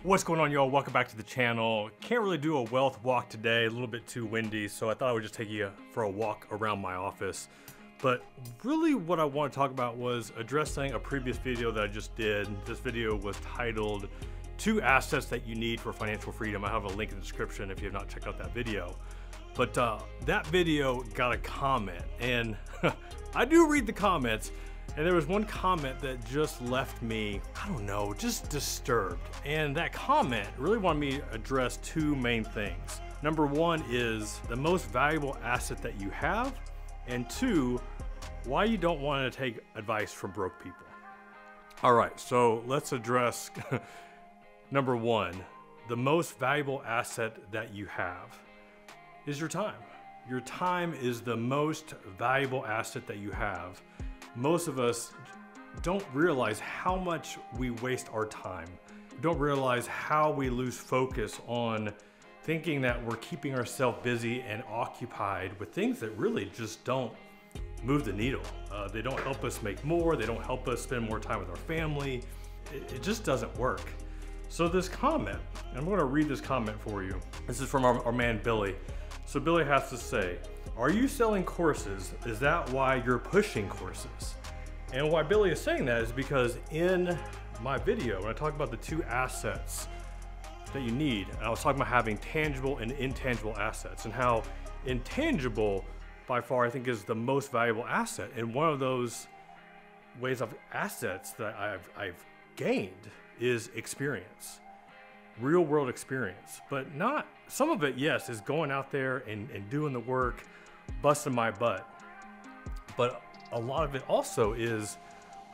What's going on, y'all? Welcome back to the channel. Can't really do a wealth walk today, a little bit too windy, so I thought I would just take you for a walk around my office. But really what I want to talk about was addressing a previous video that I just did. This video was titled 2 Assets That You Need for Financial Freedom. I have a link in the description if you have not checked out that video. But that video got a comment, and I do read the comments. And there was one comment that just left me, I don't know, just disturbed. And that comment really wanted me to address 2 main things. Number 1 is the most valuable asset that you have, and 2, why you don't want to take advice from broke people. All right, so let's address number 1. The most valuable asset that you have is your time. Your time is the most valuable asset that you have. Most of us don't realize how much we waste our time. Don't realize how we lose focus on thinking that we're keeping ourselves busy and occupied with things that really just don't move the needle. They don't help us make more. They don't help us spend more time with our family. It just doesn't work. So this comment, I'm going to read this comment for you. This is from our man Billy. So Billy has to say, are you selling courses? Is that why you're pushing courses? And why Billy is saying that is because in my video, when I talk about the 2 assets that you need, I was talking about having tangible and intangible assets, and how intangible by far I think is the most valuable asset. And one of those ways of assets that I've gained is experience. Real world experience, but not, some of it, yes, is going out there and doing the work, busting my butt. But a lot of it also is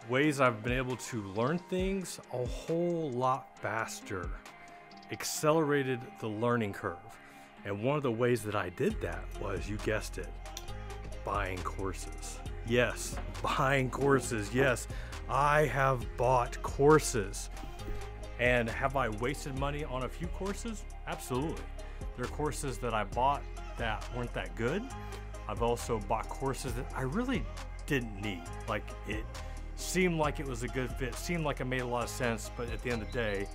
ways I've been able to learn things a whole lot faster, accelerated the learning curve. And one of the ways that I did that was, you guessed it, buying courses. Yes, buying courses. Yes, I have bought courses. And have I wasted money on a few courses? Absolutely. There are courses that I bought that weren't that good. I've also bought courses that I really didn't need. Like, it seemed like it was a good fit, seemed like it made a lot of sense, but at the end of the day,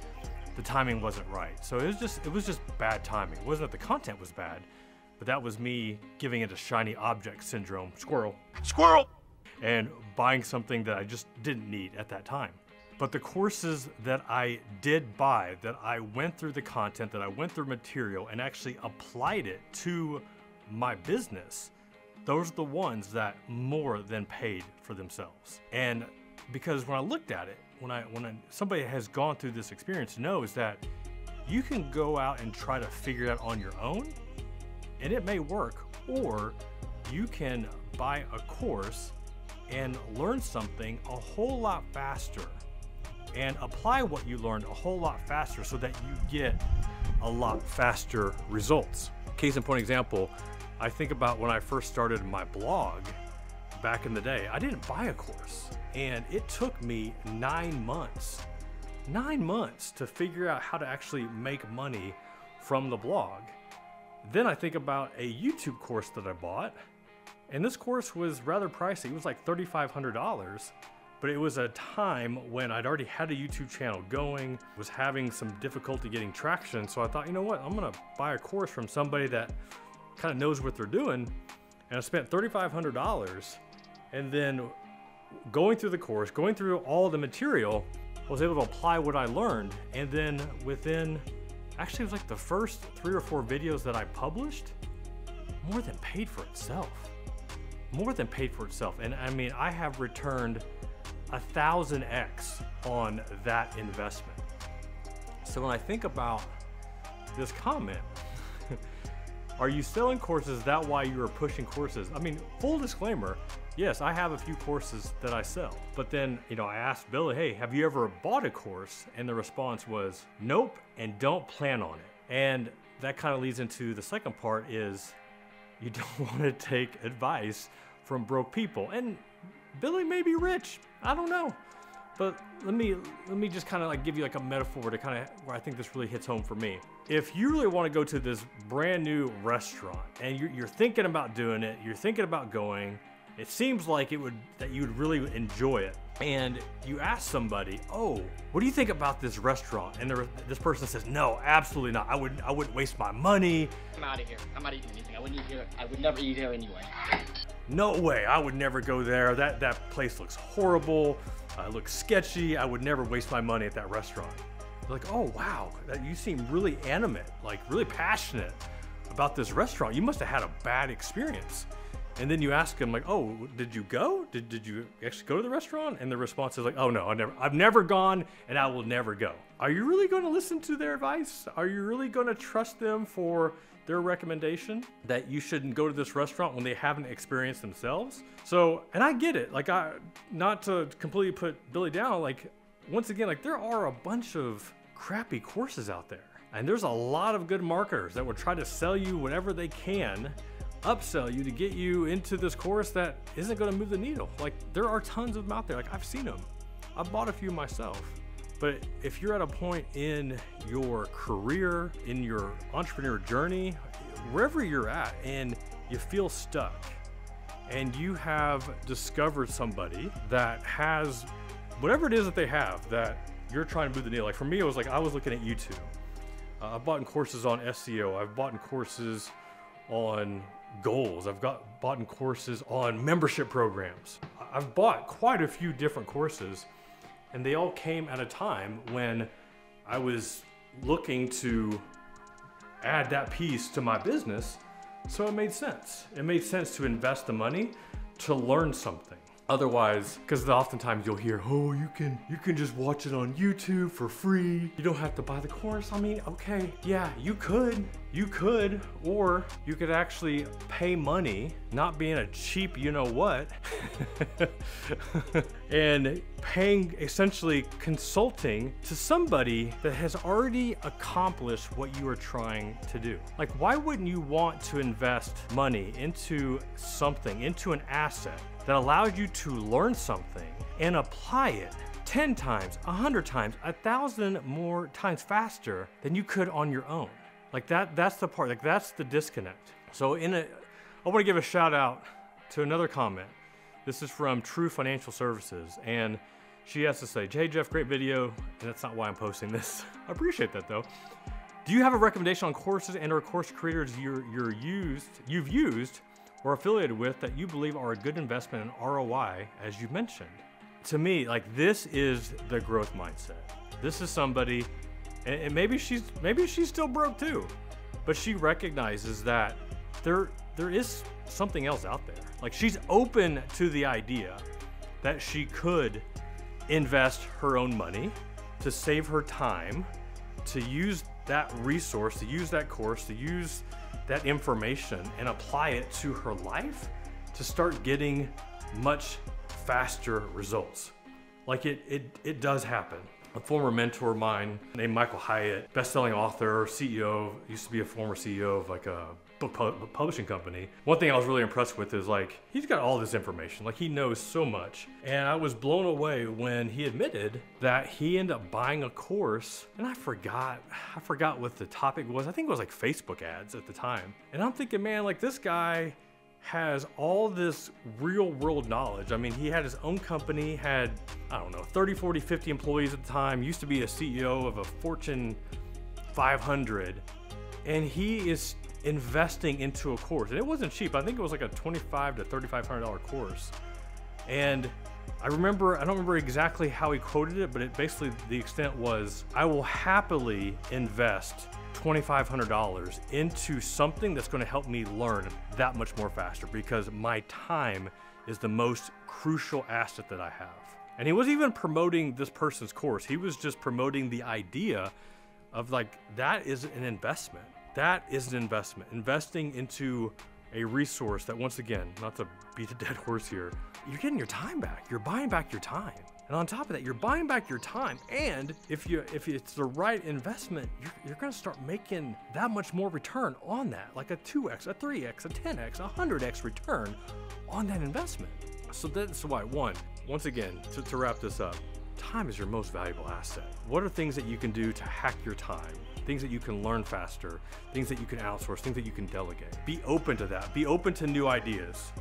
the timing wasn't right. So it was just bad timing. It wasn't that the content was bad, but that was me giving it a shiny object syndrome, squirrel, and buying something that I just didn't need at that time. But the courses that I did buy, that I went through the content, that I went through material and actually applied it to my business, those are the ones that more than paid for themselves. And because when I looked at it, when somebody has gone through this experience knows that you can go out and try to figure it out on your own, and it may work, or you can buy a course and learn something a whole lot faster and apply what you learned a whole lot faster so that you get a lot faster results. Case in point example, I think about when I first started my blog back in the day. I didn't buy a course, and it took me 9 months to figure out how to actually make money from the blog. Then I think about a YouTube course that I bought, and this course was rather pricey. It was like $3,500. But it was a time when I'd already had a YouTube channel going, was having some difficulty getting traction. So I thought, you know what, I'm gonna buy a course from somebody that kind of knows what they're doing. And I spent $3,500, and then going through the course, going through all the material, I was able to apply what I learned. And then within, actually it was like the first 3 or 4 videos that I published, more than paid for itself. More than paid for itself. And I mean, I have returned 1,000x on that investment. So when I think about this comment, are you selling courses? Is that why you are pushing courses? I mean, full disclaimer, yes, I have a few courses that I sell. But then, you know, I asked Billy, hey, have you ever bought a course? And the response was, nope, and don't plan on it. And that kind of leads into the second part is, you don't want to take advice from broke people. And Billy may be rich, I don't know. But let me just kind of like give you like a metaphor to kind of where I think this really hits home for me. If you really want to go to this brand new restaurant and you're thinking about doing it, you're thinking about going, it seems like that you would really enjoy it. And you ask somebody, oh, what do you think about this restaurant? And this person says, no, absolutely not. I wouldn't waste my money. I'm out of here. I'm not eating anything. I wouldn't eat here. I would never eat here anyway. No way, I would never go there. That place looks horrible. It looks sketchy. I would never waste my money at that restaurant. They're like, oh wow, you seem really animate, like really passionate about this restaurant. You must have had a bad experience. And then you ask them like, oh, did you go? Did you actually go to the restaurant? And the response is like, oh no, I've never gone and I will never go. Are you really going to listen to their advice? Are you really going to trust them for their recommendation that you shouldn't go to this restaurant when they haven't experienced themselves? So, and I get it, like not to completely put Billy down, like once again, like there are a bunch of crappy courses out there. And there's a lot of good marketers that will try to sell you whatever they can, upsell you to get you into this course that isn't going to move the needle. Like there are tons of them out there. Like I've seen them. I've bought a few myself. But if you're at a point in your career, in your entrepreneur journey, wherever you're at and you feel stuck and you have discovered somebody that has whatever it is that they have that you're trying to move the needle. Like for me, it was like I was looking at YouTube. I've bought courses on SEO. I've bought courses on goals. I've bought courses on membership programs. I've bought quite a few different courses, and they all came at a time when I was looking to add that piece to my business. So it made sense. It made sense to invest the money to learn something. Otherwise, because oftentimes you'll hear, oh, you can just watch it on YouTube for free. You don't have to buy the course. I mean, okay, yeah, you could, or you could actually pay money, not being a cheap you-know-what, and paying essentially consulting to somebody that has already accomplished what you are trying to do. Like, why wouldn't you want to invest money into something, into an asset that allows you to learn something and apply it 10 times, 100 times, 1,000 more times faster than you could on your own? Like that's the part, like that's the disconnect. So I want to give a shout out to another comment. This is from True Financial Services, and she has to say, hey Jeff, great video, and that's not why I'm posting this. I appreciate that though. Do you have a recommendation on courses and or course creators you've used or affiliated with that you believe are a good investment in ROI, as you mentioned? To me, like this is the growth mindset. This is somebody, and maybe she's still broke too, but she recognizes that there is something else out there. Like she's open to the idea that she could invest her own money to save her time, to use that resource, to use that course, to use that information and apply it to her life to start getting much faster results. Like it does happen. A former mentor of mine named Michael Hyatt, best-selling author, CEO, used to be a former CEO of like a book publishing company. One thing I was really impressed with is like, he's got all this information, like he knows so much. And I was blown away when he admitted that he ended up buying a course, and I forgot what the topic was. I think it was like Facebook ads at the time. And I'm thinking, man, like this guy has all this real world knowledge. I mean, he had his own company, had, I don't know, 30, 40, 50 employees at the time, used to be a CEO of a Fortune 500, and he is investing into a course. And it wasn't cheap. I think it was like a $2,500 to $3,500 course. And I don't remember exactly how he quoted it, but it basically, the extent was, I will happily invest $2,500 into something that's going to help me learn that much more faster, because my time is the most crucial asset that I have. And he wasn't even promoting this person's course. He was just promoting the idea of like, that is an investment. That is an investment. Investing into a resource that, once again, not to beat a dead horse here, you're getting your time back. You're buying back your time. And on top of that, you're buying back your time. And if it's the right investment, you're gonna start making that much more return on that, like a 2x, a 3x, a 10x, a 100x return on that investment. So that's why, once again, to wrap this up, time is your most valuable asset. What are things that you can do to hack your time? Things that you can learn faster, things that you can outsource, things that you can delegate. Be open to that. Be open to new ideas.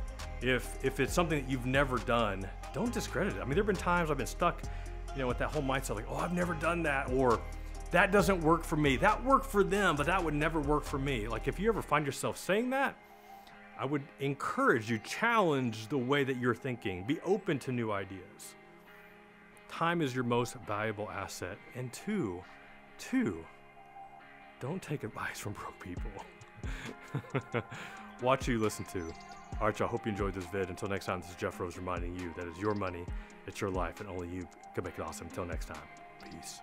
If it's something that you've never done, don't discredit it. I mean, there have been times I've been stuck, with that whole mindset like, oh, I've never done that, or that doesn't work for me. That worked for them, but that would never work for me. Like, if you ever find yourself saying that, I would encourage you, challenge the way that you're thinking. Be open to new ideas. Time is your most valuable asset. And two, don't take advice from broke people. Watch who you listen to. All right, y'all, hope you enjoyed this vid. Until next time, this is Jeff Rose reminding you that it's your money, it's your life, and only you can make it awesome. Until next time, peace.